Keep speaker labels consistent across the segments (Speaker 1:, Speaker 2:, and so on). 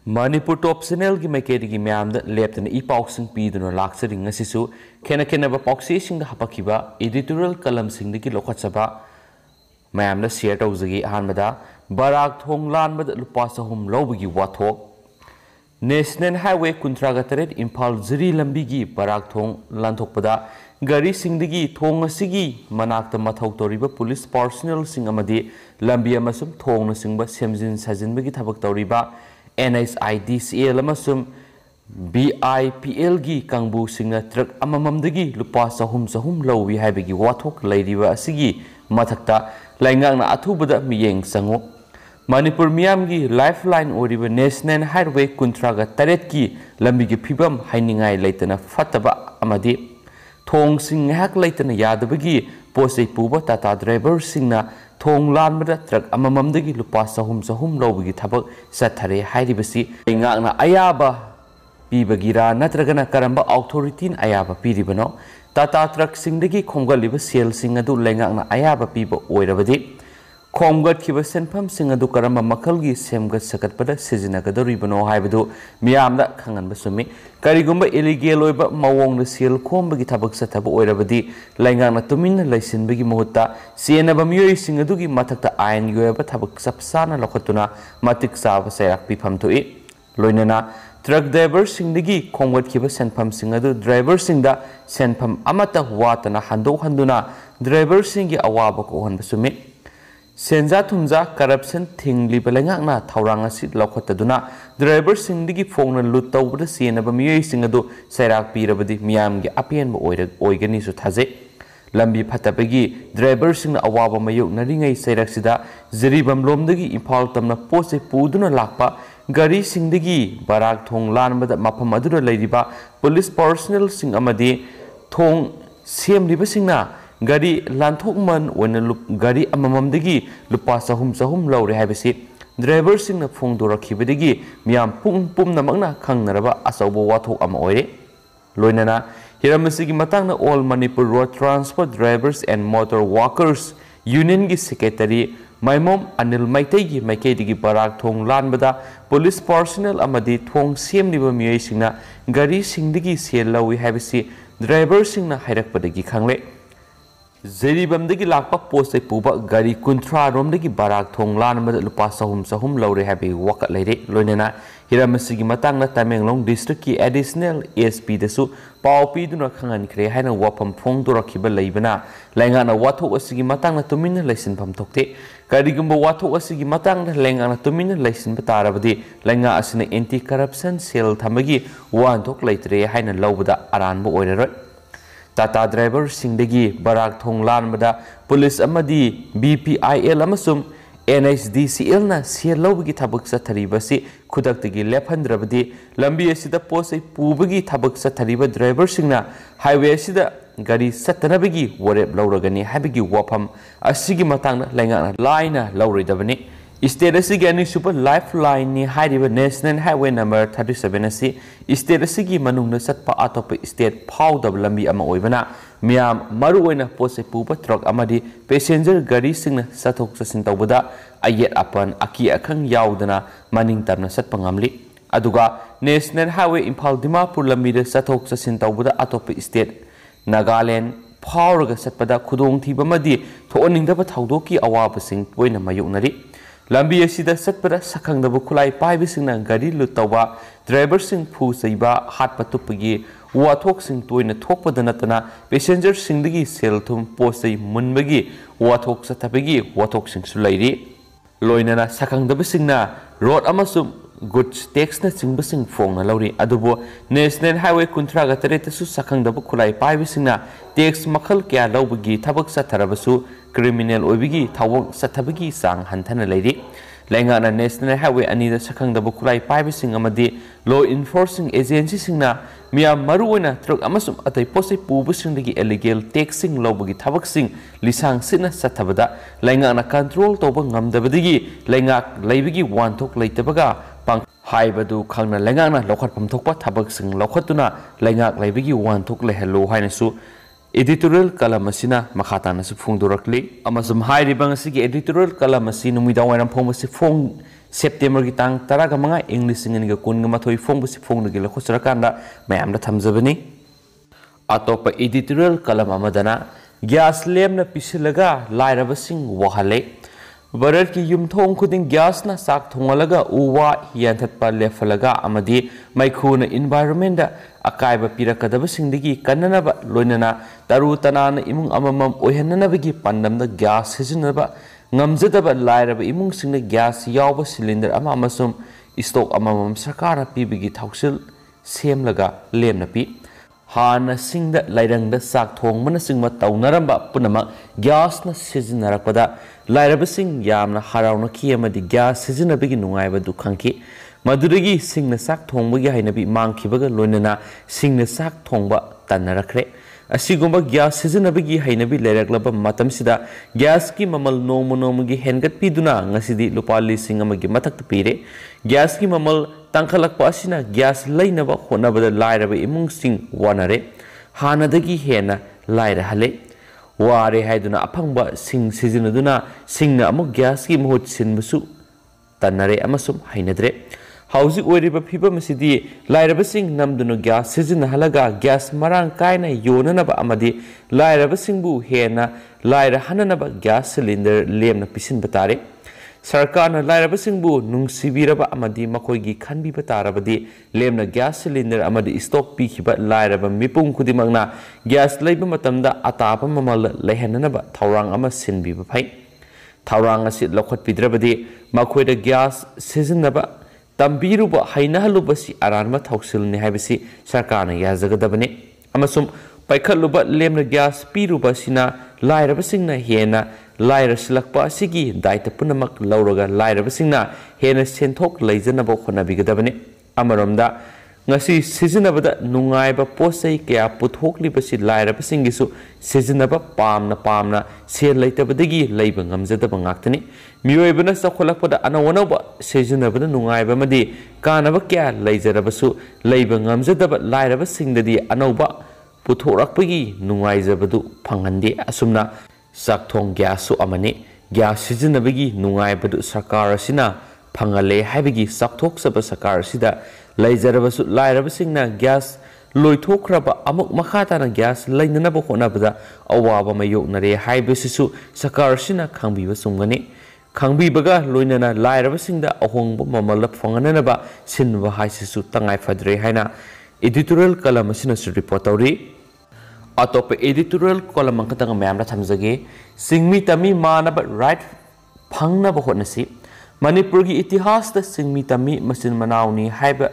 Speaker 1: Manipur top channel की मैकेरी ma'am लेपन ई पाउसिंग पीदुना लाक्सरिंग ngasisu khena khenaba pauksi sing hapakhiba editorial kalam sing ki lokhachaba ma'am ना share तौजगी अहमदा Barack थोंग लानबद लुपा सहम लौबगी वाथोक national highway कुंथ्रागा तरेट Imphal Jiri लंबी की Barack थोंग लानथोकपदा गाड़ी सिंगदगी थोंग असिगी मनाक्ता मथौ तौरिबा police personal सिंग अमदी लंबी अमसुम थोंग न सिंगबा सेमजिन साजिनबगी थबक तौरिबा NHIDCL अमसुम BIPL की कांगबू सिंग ट्रक अमममदगी लुपा सहम लौवी हाइबगी वाथोक लैरिबा असिगी मथक्ता लाइंगांगना अथुबदा मियेंग संगो मणिपुर मियाम की लाइफलाइन ओरिबा नेशनल हाईवे कुंथ्रागा तरेट की लंबी की फिबम हाइनिंगाई लेतना फतबा अमदी थोंग सिंग हक लेतना यादबगी पोसे पुबा टाटा ड्राइवर सिंगना थोंग लानबदा ट्रक अमममदगी लुपा सहम लौबगी थबक सथरे हाइरिबसी लाइंगांगना अयाबा पीबगिरा नत्रगना Karamba authority अयाबा पीरिबनो Tata truck सिंगदगी खोंगलिब cell सिंग अदु लेंगांगना अयाबा पीबा ओइरबदि खोंगतखिबा सेनफम सिंग अदु करंबा मखलगी सेमगत सकतपदा सिजिनगदरिबनो हाइबदु मियामदा खंगनबा सुमि करिगुंबा इलीगल ओइबा मवोंगदा सेल खोंबगी थबक सथबा ओइरबदि लेंगांगना तुमिन लैसिनबगी मुहुत्ता सेनबा मियोइ सिंग अदुगी मथक्ता आयन योयबा थबक सपसाना लखतुना मतिक साबा सैराक पिफम थोइ लोइनना ट्रक ड्राइवर सिंगदगी खोंगतखिबा सेनफम सिंग अदु ड्राइवर सिंगदा सेनफम अमता वातना हंदुना ड्राइवर सिंगी अवाबा कोहनबा सुमि सेंजा थुमजा करप्शन थिंगलिबा लेंगांगना थौरांग असि लौखतदुना ड्राइवर सिंगदगी फोंगना लुट तौबदा सेनबा मियोइ सिंग अदु सैराक पीरबदि मियामगी अपेनबा ओइगनिसु थाजे लंबी फतबगी ड्राइवर सिंगना अवाबा मायोगनरिङै सैराकसिदा जिरिबम लोमदगी इम्फाल तमना पोसे पुदुना लाकपा गाड़ी सिंगदगी बराक थोंग लानबदा मफम अदुदा लैरिबा पुलिस पर्सनल सिंग अमदी थोंग सेमलिबा सिंगना गाड़ी लानथोकमन ओइना गाड़ी अमममदगी लुपा सहम लौरे हाइबसी ड्राइवर सिंगना फोंदोरखिबदगी मियाम पुमनमगना खंगनरबा अचौबा वाथोक अमा ओइरे लोइनना हिरमसिगी मतंगना all Manipur road transport drivers and motor workers union की सेक्रेटरी माइमोम अनिल मैतई की मैकेदी बराक थोंग लानबदा पुलिस पर्सनल अमदी थोंग सेमलिबा मियोइ सिंगना गाड़ी सिंगदगी सेल लौइ हाइबसी ड्राइवर सिंगना हाइरकपदगी खंगले जेरिबमदगी लाकपा पोसे पुबा गाड़ी कुंथ्रा रोमदगी बराक थोंग लानबदा लुपा सहम लौरे हाइबे वकत लेरे लोइनना हिरमसिगी मतंगना तमेंगलोंग डिस्ट्रिक्ट की एडिशनल एसपी दसु पाव पीदुना खंगनख्रे हाइना वाफम फोंदोरखिबा लैबना लेंगाना वाथोक असिगी मतंगना तुमिन लैसिनफम थोक्ते करिगुंबा वाथोक असिगी मतंगना लेंगाना तुमिन लैसिनबा तारबदि लेंगा असिना एंटी करप्शन सेल थमगी वानथोक लैत्रे हाइना लौबदा अरानबा ओइररोय टाटा ड्राइवर सिंगदगी बराक थोंग लानबदा पुलिस अमदी BPIL अमसुम NHDCL ना सेल लौबगी थबक सथरिबसी खुदक्तगी लेफंद्रबदी लंबी असिदा पोसे पुबगी थबक सथरिबा ड्राइवर सिंगना हाईवे असिदा गाड़ी सतनबगी वरेप लौरगनी हाइबगी वाफम असिगी मतंगना लेंगाना लाइना लौरैदबनी स्टेट असिगी अनिसुपर लाइफ लाइन नि हाइरिबा नेशनल हाईवे नंबर 37 असि स्टेट असिगी मनुंगना सतपा अतोप स्टेट फाउदब लंबी अमा ओइबना मियाम मरु ओइना पोसे पुबा ट्रक अमदी पैसेंजर गाड़ी सिंगना सथोक ससिन तौबदा अयेट अपन अकी अखंग याउदना मनिंग तमना सतपा ngamli अदुगा नेशनल हाईवे इम्फाल दिमापुर लंबीदा सथोक ससिन तौबदा अतोप स्टेट नागालैंड फाउरगा सतपदा खुदोंग थीबमदी थोनिंगदबा थौदोकी अवाबसिंग ओइना मायुनरी लंबी असिदा सतपदा सखंगदबा खुलाई पाइबसिंगना गाड़ी लुट तौबा ड्राइवर सिंग फू सैबा हाटपा तुपगी वाथोक सिंग तोइना थोकपदा नतना पैसेंजर सिंगदगी सेल थुम पोसै मुनबगी वाथोक सथबगी वाथोक सिंगसु लैरि लोइनना सखंगदबसिंगना रोड अमसुम गुड्स टैक्स ना चिंबसिंग फोंगना लौरि अदुबो नेशनल हाईवे कुंथ्रागा तरेतसु सखंगदबा खुलाई पाइबसिंगना टैक्स मखल क्या लौबगी थबक सथरबसु क्रिमिनल ओइबगी थावंग सथबगी सांग हंथना लैरि लेंगाना नेशनल हाईवे अनीदा सखंगदबा खुलाई पाइबसिंग अमदी लॉ इन्फोर्सिंग एजेंसी सिंगना मिया मरुओइना ट्रक अमसुम अतै पोसे पुबसिंगदगी इलीगल टैक्सिंग लौबगी थबकसिंग लिसांग सिना सथबदा लेंगाना कंट्रोल तौबा ngamdabadigi लेंगाक लैबगी वानथोक लैतबगा पांग हाइबदु खंगना लेंगाना लौखतफम थोकपा थबकसिंग लौखतुना लेंगाक लैबगी वानथोक लेहलो हाइनसु editorial kalam asina makhatana su phongdorokli amasum hairibang asigi editorial kalam asi numida waram phong asi phong September ki tang taraga mga English singin ga kun ga mathoi phong busi phong gi la khosra kanda mayam da thamjabani atopa editorial kalam amadana gas lem na pisilaga lairaba sing wahale Barat ki yumthong khuding gas na sak thongalaga uwa yanthatpa lefalaga amadi maikhu na environment da akaiba pirakadaba singdigi kannanaba loinana taru tanana imung amamam oihananabagi pandamda gas sizinaba ngamjadaba lairaba imung singna gas yawba cylinder ama amasum stock amamam sarkara pibigi thausil semlaga lemna pi Hana singda lairangda sak thongmana singma taunaramba punama gas na sizinarapada lairaba sing yamna harauna ki amadi gas sizinabigi nungaiba du khangki madurigi singna sak thongbagi hainabi mangkhibaga loinana singna sak thongba tanarakre asigumba gas sizinabigi hainabi lairaklaba matamsida gas ki mamal nomonomugi hengat piduna ngasidi lupali singamagi mathakta pire gas ki mamal tangkhalakpa asina gas lainaba honabada lairaba imung sing wanare hanadagi hena laira hale ware haiduna aphangba sing sizinaduna singna amuk gas ki mohut sinbusu tanare amasum hainadre hausi oiriba phiba masidi lairaba sing namduna gas sizina halaga gas marang kaina yonanaba amadi lairaba singbu hena laira hananaba gas cylinder lemna pisin batare Sarkarna lairaba singbu nungsibiraba amadi makoigi khanbiba tarabadi lemna gas cylinder amadi stock pikhiba lairaba mipung khudimangna gas leiba matamda atapa mamal leihananaba thaurang ama sinbiba phai thaurang asi lokhot pidrabadi makoida gas sizinaba tambiruba hainahaluba si aranma thausilni haibasi sarkarna yajagadabani amasum paikhaluba lemna gas piruba sina lairaba singna hena Laira silakpa asigi daita punamak lauraga lairaba singna hena senthok leijanaba khonabigadabani amaromda ngasi sizinabada nungaiba posai kya puthokliba si lairaba singisu sizinaba pamna se leitabadagi leiba ngamjadaba ngaktani miyoibana sakholakpada anawanaba sizinabada nungaiba madi kanaba kya leijarabasu leiba ngamjadaba lairaba singdadi anauba puthorakpagi nungaijabadu phangandi asumna Sakthong gas amani gas sizinabagi nungaibadu sarkar asina phangale haibagi sakthok saba sarkar sida leijarabasu lairaba singna gas loithokraba amuk makhatana gas lainanaba honabada awaba mayoknare haibasisu sarkar sina khangbiba sumgani khangbibaga loinana lairaba singda ahongba mamala phangananaba sinwa haisisu tangai fadre haina editorial kalam asina report tawri Atop editorial column katang mayam thamjage singmi tami manaba right phangna ba hotnasi Manipur gi itihas da singmi tami masin manauni haiba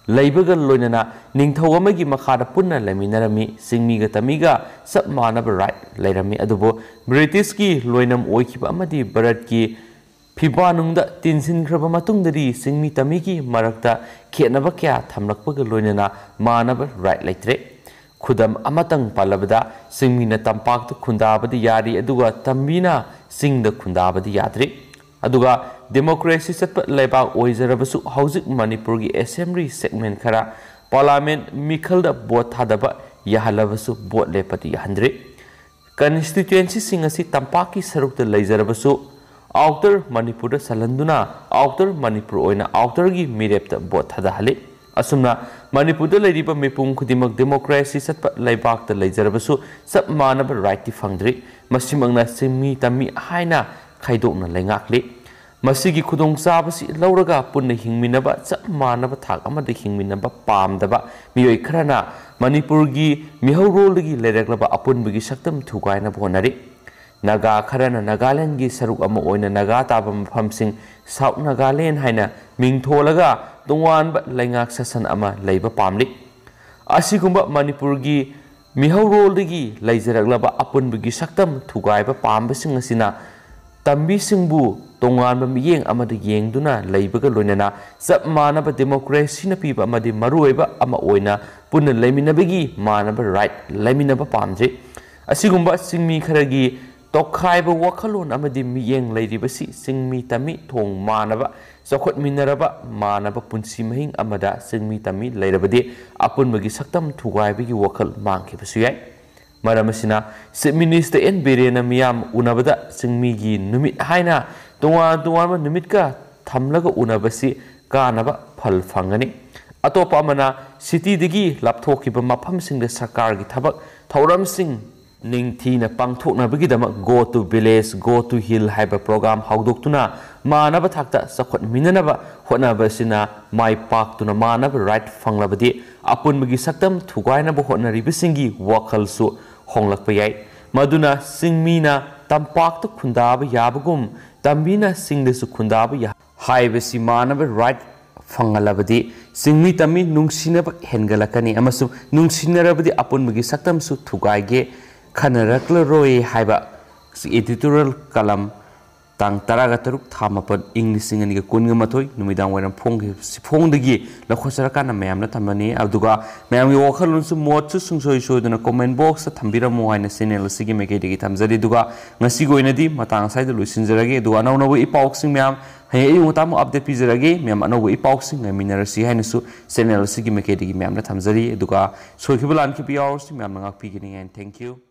Speaker 1: leibaga loinana ningthau amagi makhada punna leminarami singmi ga tami ga sab manaba right leirami adubo British ki loinam oikhiba amadi Bharat ki phibanungda tinsin khraba matungdari singmi tami ki marakta khenaba kya thamlakpaga loinana manaba right leitre Khudam amatang palabada singmina tampakta khundabadi yari aduga tambina singda khundabadi yadri aduga democracy satpa leba oizarabasu hauzik Manipur gi assembly segment khara parliament mikhalda vote thadaba yahalabasu vote lepati yahandri constituency singasi tampaki sarukta leizarabasu outer Manipur da salanduna outer Manipur oina outer gi mirepta vote thadahali Asumna Manipur da leiriba mipung khudimak democracy satpa laibak da leijarabasu sab manaba right ti phangdri masimangna singmi tami haina khaidokna lengakli masigi khudong sabasi lauraga punna hingminaba sab manaba thak amada hingminaba pamdaba miyoi khrana Manipur gi mihaurolgi lereklaba apunbigi saktam thugaina bonari Naga kharana Nagaland gi saruk ama oina naga taba mafamsing South Nagaland haina mingtholaga tungwan ba lengak sasan ama leiba pamli asigumba Manipur gi mihaurolgi leijaraklaba apunbigi saktam thugaiba pambasing asina tambi singbu tungwan ba miyeng amada yengduna leibaga loinana sab manaba democracy na piba amadi maruiba ama oina punna leiminabagi manaba right leiminaba pamje asigumba singmi kharagi Tokhaiba wakalon amadi miyeng leiribasi singmi tami thong manaba Sokot minaraba manaba punsi mahing amada singmi tami leirabadi apunbagi saktam thugaibagi wakal mangkhibasu yai Maramasina Chief Minister N Birena miyam unabada singmi gi numit haina tungan numit ka थमलग उनबसी कानब फल फंगनी अतोप अमना city लापथोखिब मफमसिंग सरकार की थबक थौरमसिंग निंगथीना पांगथोकनबगिदमक go to village go to hill हाइब प्रोग्राम हौदोक्तुना मानब थाक्ता सखोटमिननब होटनबसिना माइ पाक्तुना मानब राइट फंगलबदि अपुनबगी सक्तम थुगाइनब होटनरिबसिंगी वखलसु होंगलकप याय मदुना सिंगमीना तंपाक्त खुंदाब याबगुम तंबीना सिंगदसु खुंदाब या हाइबसि मानब राइट फंगलबदि सिंगमी तमी नुंगसिनब हेनगलकनी अमसु नुंगसिनरबदि अपुनबगी सक्तमसु थुगाइगे खनरक्लरोय हाइबा एडिटोरियल कलम तांग तरागा तरुक थामपन इंग लिसिंग अनिगा कुनगा मथोय नुमिदांग वैरम फोंगदगी लखोसरकाना मैमना थमनी अदुगा मैम यो वखलुनसु मोटसु सुंगसोय सोयदना कमेंट बॉक्स थंबिरमो हाइना चैनल सिगी मेकेदगी थमजरी दुगा ngasi goinadi matang saida luisinjarage duga anau ipauksing मैम हे युताम अपडेट पिजरगे मैम अनौ ipauksing ngaminarasi hainasu channel sigi मेकेदगी मैमना थमजरी दुगा सोयखिबलान खिबियावसि मैम ngak pigini and thank you